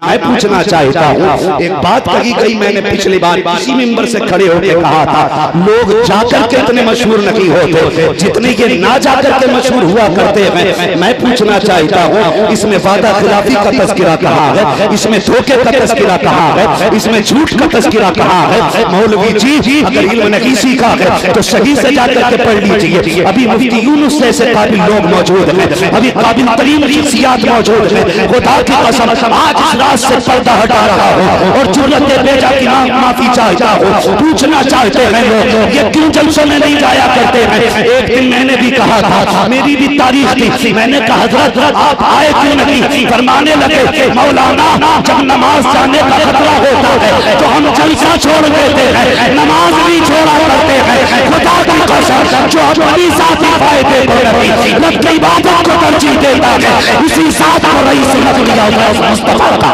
मैं पूछना चाहता हूँ, एक बात कही गई मैंने पिछली बार इसी मेंबर से खड़े होकर कहा था, लोग जाकर के इतने मशहूर नहीं होते जितने ये ना जाकर के मशहूर हुआ करते हैं। मैं पूछना चाहता हूँ, इसमें वादा खिलाफी का तस्करा कहाँ है, इसमें धोखे का तस्करा कहाँ है, इसमें झूठ का तस्करा कहाँ है? मौलवी जी अगर इल्म नहीं सीखा है तो सही से जाकर के पढ़ लीजिए। अभी मुफ्ती यूनुस जैसे काबिल लोग मौजूद हैं, अभी काबिल तरीन शख्सियत मौजूद है। खुदा की कसम आज इस रात से पर्दा हटा रहा हो और जुर्रत बेजा की माफी चाहता हो। पूछना चाहते हैं लोग ये क्यों जलसों में नहीं जाया करते हैं। एक दिन मैंने भी कहा था, मेरी भी तारीफ थी, मैंने कहा हजरत आप आए क्यों नहीं? फरमाने लगे मौलाना जब नमाज जाने का खतरा होता है तो हम जलसा छोड़ देते हैं, नमाज नहीं छोड़ा करते हैं। खुदा की कसम जो अपनी साथी फायदे को रही रब की इबादत को तरजीह देता है, उसी साथ को रईस मदीना मुस्तफा का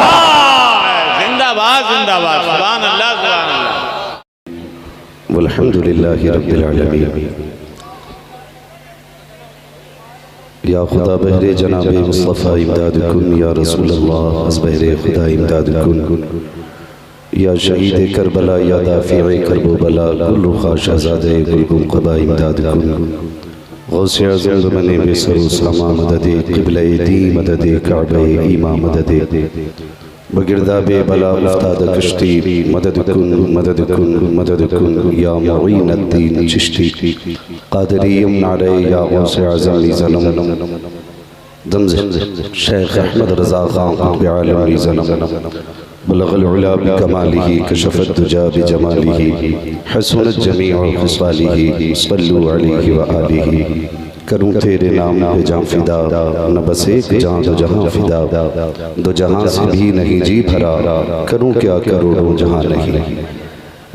जिंदाबाद जिंदाबाद सुभान अल्लाह सुभान अल्लाह वल्हम्दुलिल्लाहि रब्बिल आलमीन। या खुदा बहरे जनाबे मुस्तफ़ा इमदाद कुन, या रसूल अल्लाह अज़ बहरे खुदा इमदाद कुन, या शहीद करबला या दाफ़िए करबो बला कुल्लु ख़ाशज़ादे गुलगुम क़बा इमदाद कुन। गौसे आज़म बने बेसरो समा मददे क़िबले दी मददे काबे ईमा मददे बगिरदा बे बला उफ्ताद कश्ती मदद कुन मदद कुन या मुईन अद्दीन चिश्ती क़ादरी नारे या गौसे आज़म ज़लम दमज़ शेख अहमद रज़ा ख़ान क़ुत्ब आलम ज़लम बलग़ल उला बिकमालिही कशफ़त दुजा बिजमालिही हसनत जमीअ ख़िसालिही सल्लु अलैहि व आलिही। करूँ तेरे नाम पे जाँ फिदा, न बस एक जाँ दो जहाँ फिदा, दो जहाँ से भी नहीं जी भरा, करूँ क्या करोड़ों जहाँ नहीं।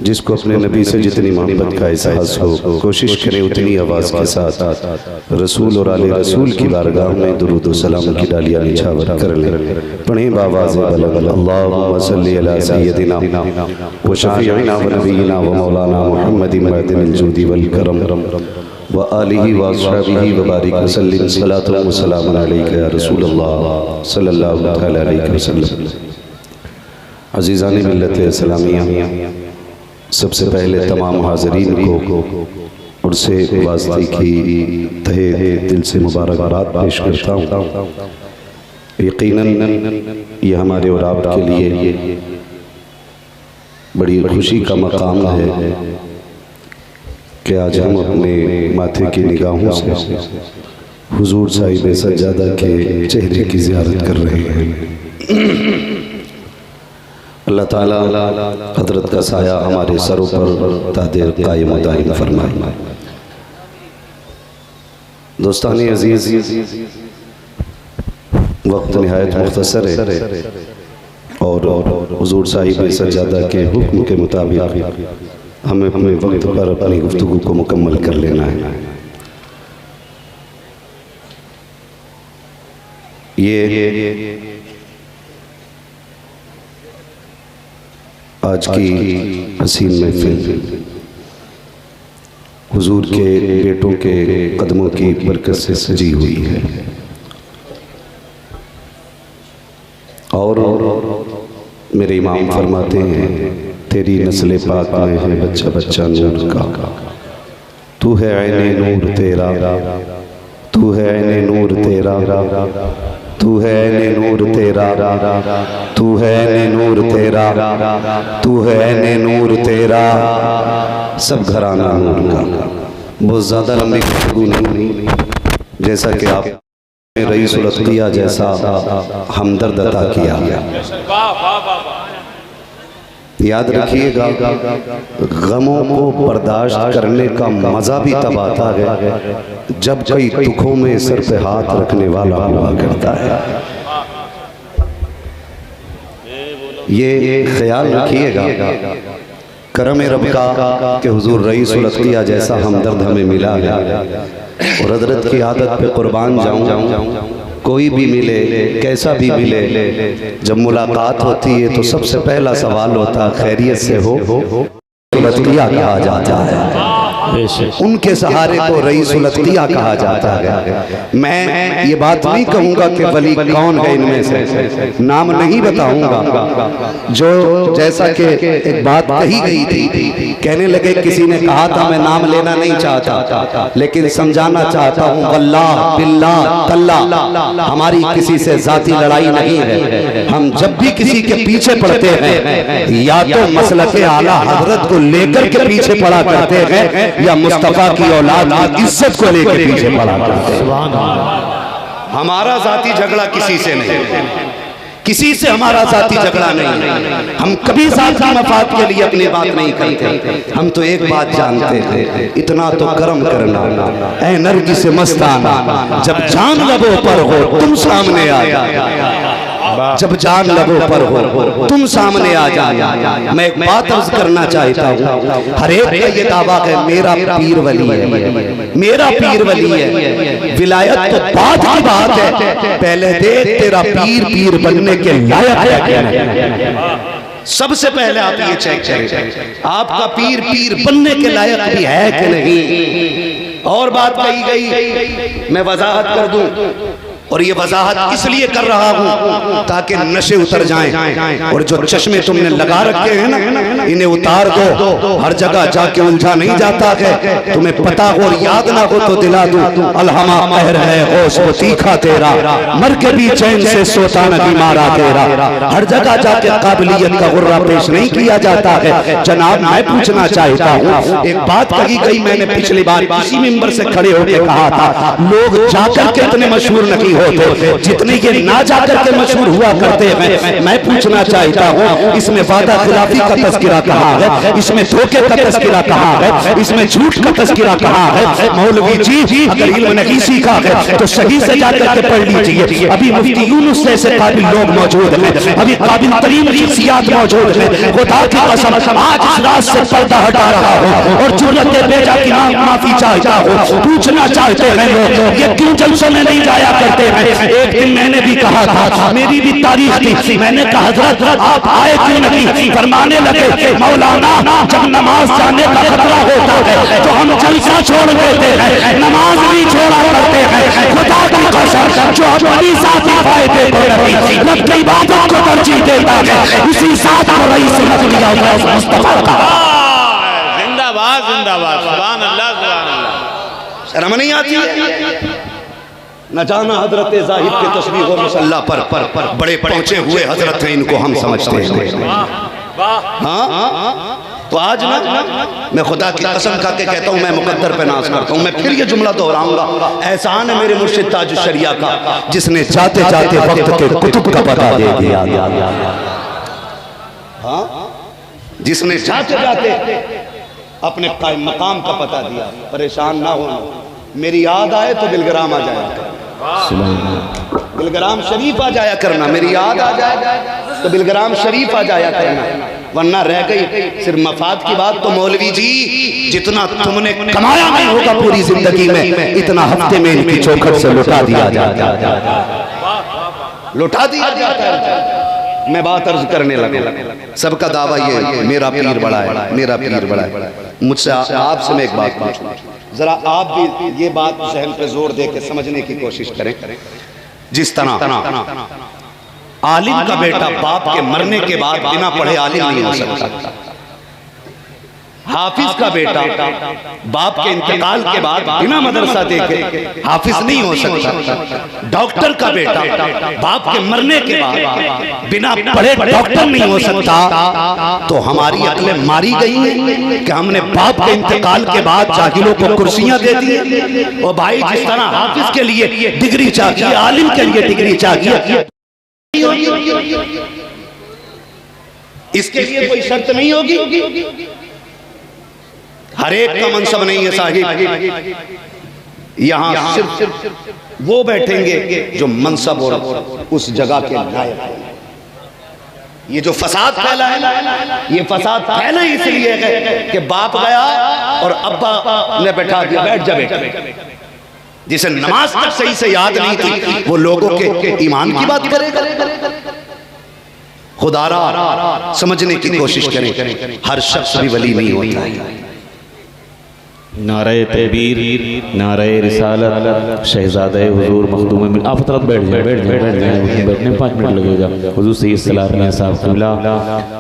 जिसको अपने नबी से जितनी मोहब्बत का एहसास हो, कोशिश करें उतनी आवाज़ के साथ रसूल और आले रसूल की बारगाह में दुरूद व सलाम की डालियाँ निछावर कर लें। पढ़ें बावाज़ बुलंद अल्लाहुम्मा सल्ली अला सय्यदिना व शफ़ीइना व नबीना व मौलाना मुहम्मदिन मअदिनिल जूदी वल करम व आलिही व अस्हाबिही व बारिक व सल्लिम सलातुन व सलामुन अलैका या रसूलल्लाह सल्लल्लाहु तआला अलैहि वसल्लम। अज़ीज़ान मिल्लत इस्लामिया, सबसे पहले तमाम हाज़रीन को और से वास्ते की तहे दिल से मुबारकबाद पेश करता हूँ। यकीनन ये हमारे और आपके लिए बड़ी खुशी का मकाम है कि आज हम अपने माथे की निगाहों से हुजूर साहिब सज्जादा के चेहरे की ज़ियारत कर रहे हैं। अल्लाह ताला हज़रत का साया हमारे सरों पर तादेर कायम दायम फरमाए। दोस्तानी अजीज़, वक्त निहायत मुख्तसर है और हुजूर साहिब सज्जादा के हुक्म के मुताबिक हमें अपने वक्त पर अपनी गुफ्तगू को मुकम्मल कर लेना है। ये आज की हसीन महफिल हुजूर के बेटों के कदमों की बरकत से सजी हुई है और मेरे इमाम फरमाते हैं, तेरी नस्ल पाक में है बच्चा बच्चा नूर का, तू है ऐने नूर तेरा, तू है ऐने नूर तेरा, तू है ऐने नूर तेरा, तू है ऐने नूर तेरा, तू है ऐने नूर तेरा, सब घराना नूर का। बहुत ज़्यादा लंबी गुफ्तगू नहीं, जैसा कि आप रईसुल अत्किया जैसा हमदर्द अता किया। याद रखिएगा, गमों को बर्दाश्त करने का मज़ा भी तब आता है जब कई दुखों में सर पे हाथ रखने वाला हुआ करता है। ये ख्याल रखिएगा, करम रब का कि हुजूर रईसुल अत्किया जैसा हमदर्द हमें मिला है और हज़रत की आदत पे कुर्बान जाऊं। कोई भी मिले, कैसा भी मिले, जब मुलाकात होती है तो सबसे पहला सवाल होता है खैरियत से हो, अत्किया कहा जाता है। उनके सहारे को रईसुल अत्किया कहा जाता है। मैं ये बात नहीं कहूँगा कि वली कौन है इनमें से, नाम नहीं बताऊँगा। जो जैसा कि एक बात कही गई थी, कहने लगे किसी ने कहा था, मैं नाम लेना नहीं चाहता लेकिन समझाना चाहता हूँ, वल्लाह बिल्लाह तल्लाह हमारी किसी से जाती लड़ाई नहीं है। हम जब भी किसी के पीछे पड़ते हैं या तो मसलके आला हजरत को लेकर के पीछे पड़ा करते हैं या मुस्तफा की औलाद की इज्जत को लेकर पीछे पड़ा करते हैं। हमारा जाती झगड़ा किसी से नहीं, किसी से हमारा जाती झगड़ा नहीं। हम कभी जाती मफाद के लिए अपनी बात नहीं करते। हम तो एक बात जानते हैं, इतना तो करम करना ऐ नरगी से मस्ताना, जब जान लबों पर हो तुम सामने आ जाना, जब जान लबों पर हो तुम सामने आ जाना। मैं एक बात अर्ज करना चाहता हूँ, हर एक का ये दावा है मेरा पीर वली है, मेरा पीर वली है। विलायत तो बात की बात है, पहले देख तेरा पीर पीर बनने के लायक है। सबसे पहले आप ये चेक करें आपका पीर पीर बनने के लायक भी है कि नहीं। और बात कही गई, मैं वजाहत कर दूं, और ये वजाहत इसलिए कर रहा हूँ ताकि नशे उतर जाएं, और जो चश्मे तुमने लगा रखे हैं ना इन्हें उतार दो। हर जगह जाके उलझा नहीं जाता है, तुम्हें पता हो और याद ना हो तो दिला दूं, अलहमा कहर है गौस वो तीखा तेरा, मर के भी चैन से सोता न बीमारा तेरा। हर जगह जाके काबिलियत का गुर्रा पेश नहीं किया जाता है। जनाब मैं पूछना चाहता हूँ, एक बात कही गई मैंने पिछली बार इसी मिंबर से खड़े होकर कहा था, लोग जाकर के इतने मशहूर नहीं होते जितने ये ना जाकर के मशहूर हुआ करते हैं। मैं पूछना चाहता हूँ, इसमें वादा खिलाफी का तस्करा कहाँ है, इसमें धोखे का तस्करा कहाँ है, इसमें झूठ का तस्करा कहाँ है। मौलवी जी अगर इल्म नहीं सीखा है तो सही से जाकर के पढ़ लीजिए। अभी मुफ्ती यूनुस जैसे काबिल लोग मौजूद हैं, अभी काबिल तरीन शख्सियात मौजूद हैं। खुदा की कसम आज इस रात से पर्दा हटा रहा हो और जुर्रत बेजा की माफी चाहता हो। पूछना चाहते हैं लोग ये क्यों जलसों में नहीं जाया करते हैं। एक दिन मैंने भी कहा था, मेरी भी तारीख थी, मैंने कहा हजरत आप आए क्यों नहीं। फरमाने लगे मौलाना जब नमाज जाने का खतरा होता है तो हम जलसा छोड़ देते हैं, नमाज भी छोड़ा करते हैं। खुदा की कसम जो अपनी साथी फायदे को नहीं अपनी बातों को तरजीह देता है, उसी साथ को रईस समझ लिया मुस्तफा का। जिंदाबाद जिंदाबाद, सुभान अल्लाह सुभान अल्लाह। शर्म नहीं आती है? न जाना हजरत जाहिद के तस्बीह और मुसल्ला पर बड़े पहुंचे हुए हजरत हैं, इनको हम समझते हैं। हाँ तो आज ना मैं खुदा की कसम खा के कहता हूँ, मैं मुकद्दर पे नाज करता हूँ। मैं फिर ये जुमला दोहराऊंगा, एहसान है मेरे मुर्शिद ताज शरिया का जिसने जाते जाते वक्त के कुतुब का पता दे दिया। हाँ जिसने जाते जाते अपने कायम मकाम का पता दिया। परेशान ना होना, मेरी याद आए तो बिलग्राम आ जाया करना, बिलग्राम शरीफ आ जाया करना। मेरी याद आ जाए तो बिलग्राम शरीफ आ जाया करना, वरना रह गई सिर्फ मफाद की बात तो मौलवी जी जितना तुमने कमाया नहीं होगा पूरी जिंदगी में, इतना हफ्ते में इनकी चौखट से लुटा दिया जाता है, लुटा दिया जाता है। मैं बात अर्ज करने लगा, सबका दावा ये मेरा पीर बड़ा है, मेरा पीर बड़ा है। मुझसे आपसे मैं एक बात पूछूं, जरा आप भी ये बात जहन पे जोर दे के समझने की कोशिश करें। जिस तरह आलिम का बेटा बाप के मरने के बाद बिना पढ़े आलिम नहीं हो सकता, हाफिज का बेटा बाप के इंतकाल के बाद बिना मदरसा देखे हाफिज नहीं हो सकता, डॉक्टर का बेटा बाप के मरने के बाद बिना पढ़े डॉक्टर नहीं हो सकता। तो हमारी अकलें मारी गई हैं कि हमने बाप के इंतकाल के बाद जाहिलों को कुर्सियां दे दी। और भाई जिस तरह हाफिज के लिए डिग्री चाहिए, आलिम के लिए डिग्री चाहिए, इसके लिए कोई शर्त नहीं होगी। हर एक का मनसब नहीं है साहिब, यहाँ सिर्फ वो बैठेंगे जो मनसब और उस जगह के लायक हैं। ये जो फसाद फैला है, ये फसाद फैला इसलिए है कि बाप गया और अब्बा ने बैठा दिया, बैठ जा बेटा। जिसे नमाज तक सही से याद नहीं थी वो लोगों के ईमान की बात करेगा। खुदारा समझने की कोशिश करें, हर शख्स भी वली नहीं होता है, नारे तकबीर, नारे रिसालत, शहजादे हुजूर मखदूम में आप तरफ बैठ जाए, बैठने 5 मिनट लगेगा। हुजूर सैयद सलाम साहब क़िबला,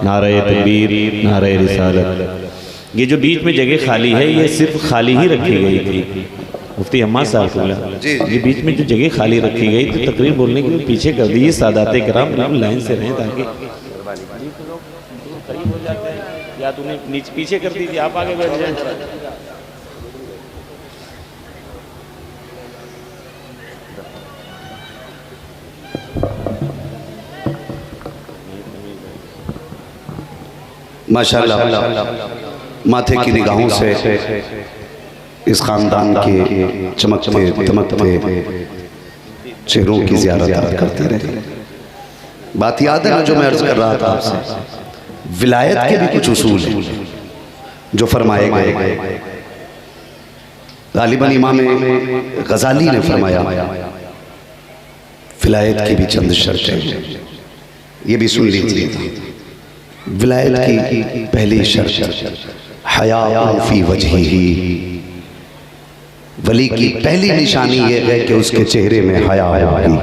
नारे तकबीर, नारे रिसालत। ये जो बीच में जगह खाली है ये सिर्फ खाली ही रखी गई थी। मुफ्ती अम्मा साहब क़िबला, ये बीच में जो जगह खाली रखी गई थी तकरीर बोलने के लिए पीछे कर दी। सादाते किराम लाइन से रहें ताकि करीब हो जाते हैं, या तूने नीचे पीछे कर दीजिए, आप आगे बैठ जाए। माशाअल्लाह माथे की निगाहों से इस खानदान के चमकते दमकते चेहरों की ज़ियारत करते रहे। बात याद है ना जो मैं अर्ज कर रहा था आपसे, विलायत के भी कुछ उसूल हैं जो फरमाए गए। गालिबन इमाम गजाली ने फरमाया विलायत की भी चंद शर्तें, ये भी सुन लीजिए। विलायत की पहली शर्त हया फी वजहिही, वली की पहली निशानी ये है कि उसके चेहरे में हया होगी,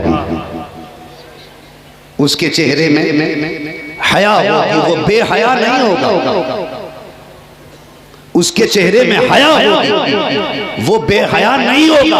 उसके चेहरे में हया होगी, वो बेहया नहीं होगा। उसके चेहरे में हया होगी, वो बेहया नहीं होगा।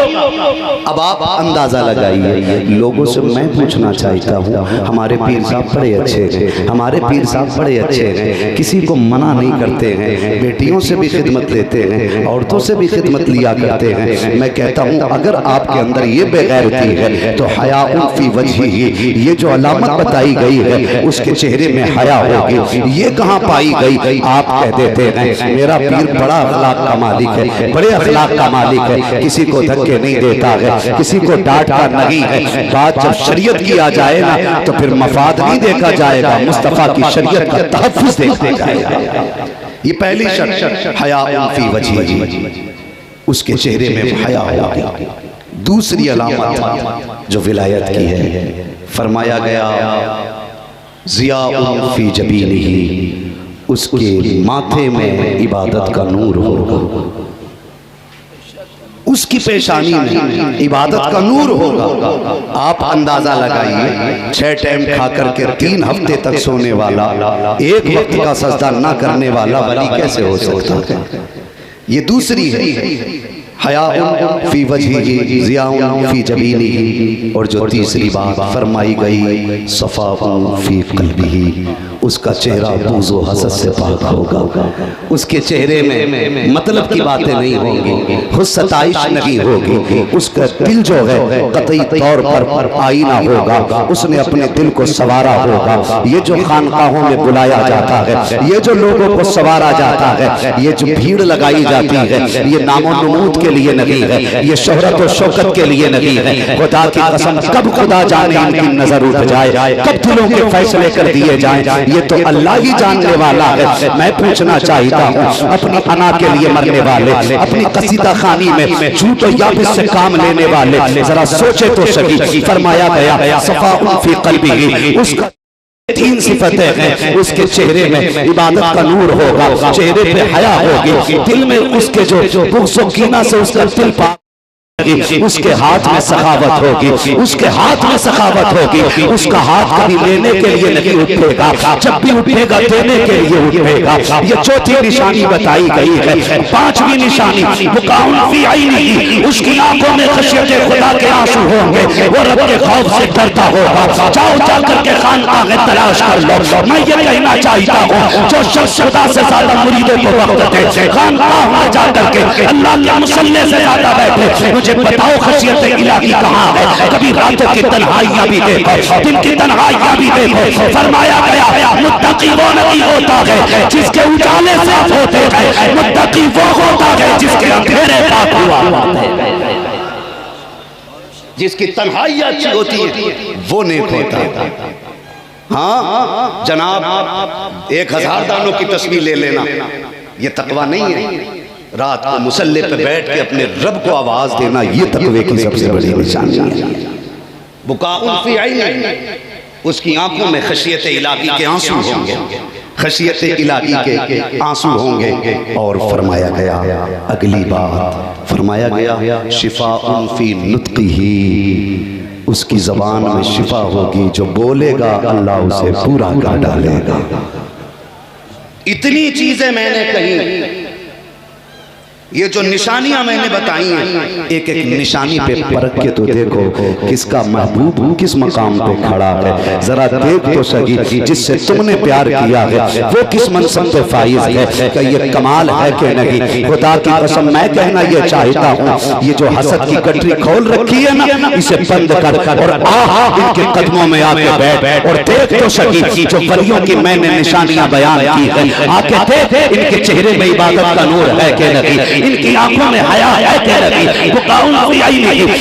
अब आप अंदाजा लगाइए। लोगों से मैं पूछना चाहता हूँ, हमारे पीर साहब बड़े अच्छे हैं, हमारे पीर साहब बड़े अच्छे हैं, किसी को मना नहीं करते हैं, बेटियों से भी खिदमत लेते हैं, औरतों से भी खिदमत लिया करते हैं। मैं कहता हूँ अगर आपके अंदर ये बेगैरती है तो हया फी वजहिही, ये जो अलामत बताई गई है उसके चेहरे में हया होगी, ये कहाँ पाई गई? आप कह देते हैं मेरा पीर बड़ा अखलाक का मालिक है, बड़े अखलाक का मालिक है, किसी को धक्के नहीं देता है, किसी को डांटता नहीं है। बात जब शरीयत की आ जाए ना तो फिर मफाद नहीं देखा जाएगा, मुस्तफा की शरीयत का तहफ्फुज़ देखा जाएगा। ये पहली शर्त हया फी वजहिही, उसके चेहरे में हया होगा। दूसरी अलामत जो विलायत की है, फरमाया गया ज़िया फी जबीनिही, उसके माथे में इबादत का नूर होगा, उसकी पेशानी में इबादत का नूर होगा। आप अंदाजा लगाइए, 6 टाइम खा करके 3 हफ्ते तक सोने वाला, एक वक्त का सजदा ना करने वाला वली कैसे हो सकता है? ये दूसरी है हया फी वजहिही ज़िया फी जबीनिही। और जो तीसरी बात फरमाई गई सफ़ा फी क़ल्बिही, उसका चेहरा बूज़ व हसद से पाक होगा, उसके चेहरे में मतलब की बातें नहीं होंगी, खुद सताइश नहीं होगी, उसका दिल जो है कतई तौर पर आईना होगा, उसने अपने दिल को संवारा होगा। ये जो खानकाहों में बुलाया जाता है, ये जो लोगों को संवारा जाता है, ये जो भीड़ लगाई जाती है, ये नामो नमूद के लिए नहीं है, ये शोहरत और शौकत के लिए नहीं है। खुदा की कसम कब खुदा जाने इनकी नजर उठ जाए, कब दिलों के फैसले कर दिए जाएं, ये तो अल्लाह ही जानने वाला है। मैं पूछना चाहता हूँ अपनी अना के लिए मरने वाले, अपनी कसीदा खानी में झूठ और याबिस से काम लेने वाले जरा सोचे तो सही। फरमाया गया सफ़ा फी क़ल्बिही, उसका 3 सिफतें हैं, उसके चेहरे में इबादत का नूर होगा, चेहरे पे हया होगी, दिल में उसके जो बुग़्ज़ व कीना से उसका दिल पाक, उसके हाथ में सखावत होगी, उसके हाथ में सखावत होगी, उसका हाथ कभी लेने के लिए नहीं उठेगा, जब भी उठेगा देने के लिए उठेगा। ये चौथी निशानी बताई गई है। 5वीं निशानी बुकाउन फी ऐनिही, उसकी आंखों में खशियत खुदा के आंसू होंगे, वो रब के खौफ से डरता होगा। जाओ जाकर के खानकाह तलाश कर लो। मैं ये कहना चाहता हूँ जो शख्स खुदा से ज्यादा मुरीदों को वक्त दे, खानकाह में जाकर के अल्लाह के मुसल्ले से ज्यादा बैठे, मुझे बताओ खशियत इलाही कहाँ है? कभी रातों की तन्हाइयाँ भी देखो, दिन की तन्हाइयाँ भी देखो। फरमाया गया मुत्तकी वो नहीं होता है जिसके उजाले साफ होते हैं, मुत्तकी वो होता है जिसके अंधेरे पाक हुआ होते हैं। जिसकी तन्हाइयाँ अच्छी होती है वो नेक होता है। हाँ जनाब, 1000 दानों की तस्वीर ले लेना ये तकवा नहीं है। रात को मुसल्ले पे बैठ के अपने रब को आवाज देना ये तकवे की सबसे बड़ी निशानी है। बुकाउन फी ऐनिही, उसकी आंखों में खशियत इलाही के आंसू होंगे। खशियत इलाही के आंसू होंगे। और फरमाया गया अगली बात फरमाया गया शिफाउन फी नुत्क़िही, उसकी ज़बान में शिफा होगी, जो बोलेगा अल्लाह उसे पूरा कर डालेगा। इतनी चीजें मैंने कही, ये जो निशानियां मैंने बताई हैं, एक एक निशानी पे परख के तो देखो किसका महबूब किस मकाम पे खड़ा है। जरा देख तो सही, जिससे तुमने प्यार किया है वो किस मनसब पे फाइज है। कि ये कमाल है कि नहीं? खुदा की कसम मैं कहना ये चाहता हूँ, ये जो हसद की गठरी खोल रखी है ना, इसे बंद कर और इनके कदमों में आके बैठ और देख तो सही जो वलियों की मैंने निशानियां बयान की है। आके देख इनके चेहरे में इबादत का नूर है कि नहीं, इनकी आंखों में हया है कि नहीं,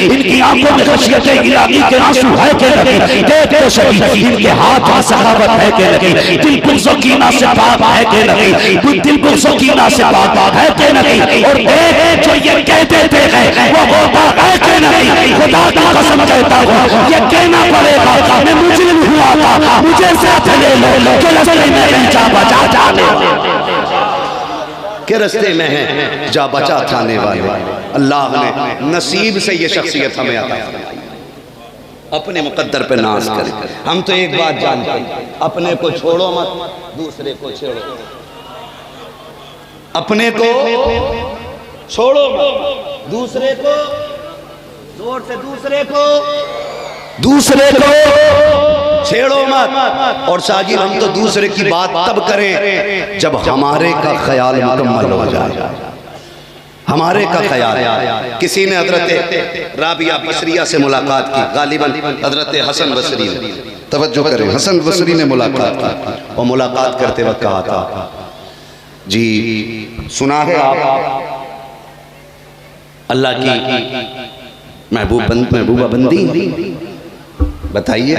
इनकी आंखों में खशियत इलाही के आंसू है कि नहीं, देख तो सही इनके हाथ में सखावत है कि नहीं, दिल गुस्सा कीना से पाक है कि नहीं, दिल गुस्सा कीना से पाक है कि नहीं। और देख जो ये कहते थे वो होता है कि नहीं। खुदा की कसम कहता हूँ ये कहना पड़ेगा, मैं मुजरिम हुआ था, मुझे साथ ले लो कि रास्ते में जा बचा जाने के रास्ते में है जा बचा थाने वाले। अल्लाह ने नसीब से ये शख्सियत हमें अता फरमाई। अपने मुकद्दर पे नाज करे। हम तो एक बात जानते हैं, अपने को छोड़ो मत, दूसरे को छेड़ो। अपने को छोड़ो मत, दूसरे को जोर से दूसरे को छेड़ो मत। और साजिद हम तो दूसरे की बात तब करें जब हमारे का ख्याल मुकम्मल हो जाए। हमारे का ख्याल, किसी ने हजरत राबिया बसरिया से मुलाकात की, गालिबन हजरत हसन बसरी ने, तवज्जो करें, हसन बसरी ने मुलाकात की और मुलाकात करते वक्त कहा था जी सुना है आप अल्लाह की महबूबा बंदी, बताइए।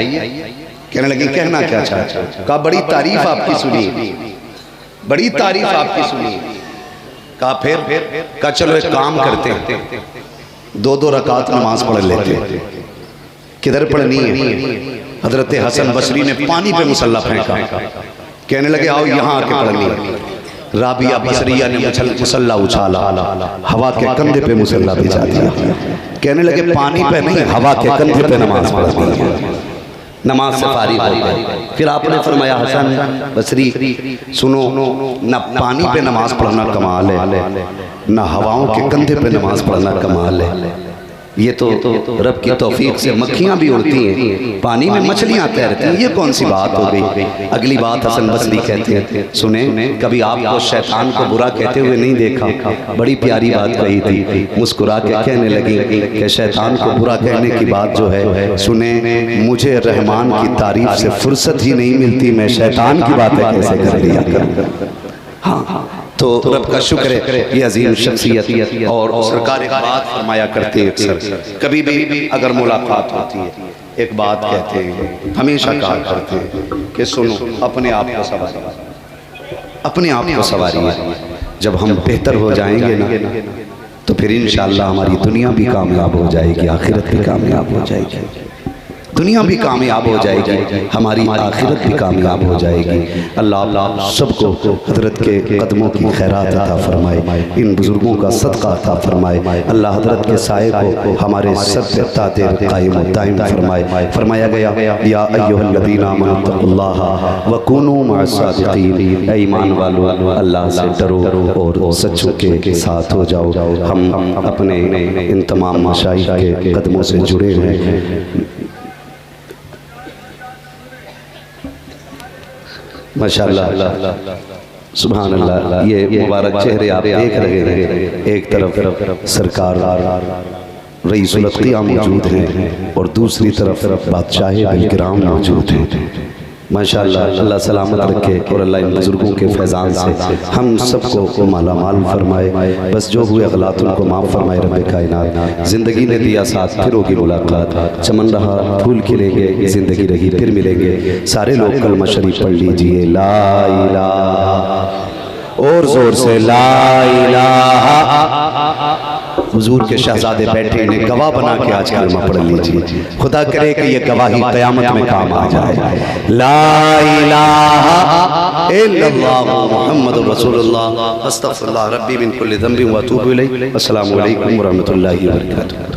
कहने लगी कहना क्या चाहते हो? कहा बड़ी तारीफ आपकी सुनी, बड़ी तारीफ आपकी सुनी। कहा फिर? कहा चलो एक काम करते हैं, 2-2 रकात नमाज पढ़ लेते हैं। किधर पढ़नी है? हजरत हसन बसरी ने पानी पे मुसल्ला फेंका, कहने लगे आओ यहाँ आके पढ़नी है। राबिया बसरिया ने मुसल्ला उछाला, हवा के कंधे पे मुसल्ला बिछा दिया। कहने लगे पानी पे नहीं, हवा के कंधे पे नमाज पढ़नी है। नमाज से फारिग हो गए। फिर आपने फरमाया हसन बसरी सुनो, न पानी पे नमाज पढ़ना कमाल है, न हवाओं के कंधे पे नमाज पढ़ना कमाल है। ये तो रब की तौफीक से मक्खियां भी उड़ती हैं, पानी में मछलियां तैरती हैं, ये कौन सी बात हो गई? अगली बात हसन बसरी कहते हैं सुने, कभी आपको शैतान को बुरा कहते हुए नहीं देखा। बड़ी प्यारी बात कही थी, मुस्कुरा के कहने लगी कि शैतान को बुरा कहने की बात जो है सुने, मुझे रहमान की तारीफ से फुर्सत ही नहीं मिलती, मैं शैतान की बातें कैसे कर लिया करूं। हाँ तो रब का शुक्र है ये अजीम शख्सियत। और सरकार एक बात फरमाया करते हैं अक्सर, कभी भी अगर मुलाकात होती है एक बात कहते हैं, हमेशा कहा करते हैं कि सुनो अपने आप को सवारिए, अपने आप को सवारिए। जब हम बेहतर हो जाएंगे ना तो फिर इंशाअल्लाह हमारी दुनिया भी कामयाब हो जाएगी, आखिरत भी कामयाब हो जाएगी। दुनिया भी कामयाब हो जाएगी, हमारी आखिरत भी कामयाब हो जाएगी। अल्लाह सबको हजरत के कदमों की खैरात अता फरमाए, इन बुजुर्गों का सदका अता फरमाए। अल्लाह हजरत के साए को हमारे सर पे ताते कायम दायम फरमाए। फरमाया गया या अय्युहल्लज़ीना आमनुत्तक़ुल्लाह व कूनू मअस-सादिक़ीन, ऐ ईमान वालों अल्लाह से डरो और सच्चों के साथ हो जाओ। हम अपने इन तमाम मशाइख के कदमों से जुड़े हैं। माशाअल्लाह सुभान अल्लाह, ये मुबारक चेहरे आप देख रहे हैं। एक तरफ सरकार रईसुल अक़िया मौजूद हैं और दूसरी तरफ बादशाह बिलकिराम मौजूद हैं। माशाअल्लाह अल्लाह सलामत रखे और अल्लाह इन बुजुर्गों के फैज़ान से हम सबको माला माल फरमाए। बस जो हुए गलत उनको माफ़ फरमाए रब्बे कायनात। ज़िंदगी ने दिया साथ, फिर होगी मुलाकात, चमन रहा फूल खिलेंगे, ज़िंदगी रही फिर मिलेंगे। सारे लोग कलमा शरीफ पढ़ लीजिए, ला इलाहा, और जोर से ला इलाहा हुजूर के शहजादे बैठे इन्हें गवाह बना के आज कलमा पढ़ लीजिए। खुदा करे कि ये गवाही क़यामत में काम आ जाए। ला इलाहा इल्लल्लाह मुहम्मदुर रसूलुल्लाह अस्तगफिरुल्लाह रब्बी मिन कुल्ली ज़ंबिन व अतूबु इलैह। अस्सलामु अलैकुम व रहमतुल्लाहि व बरकातुहू।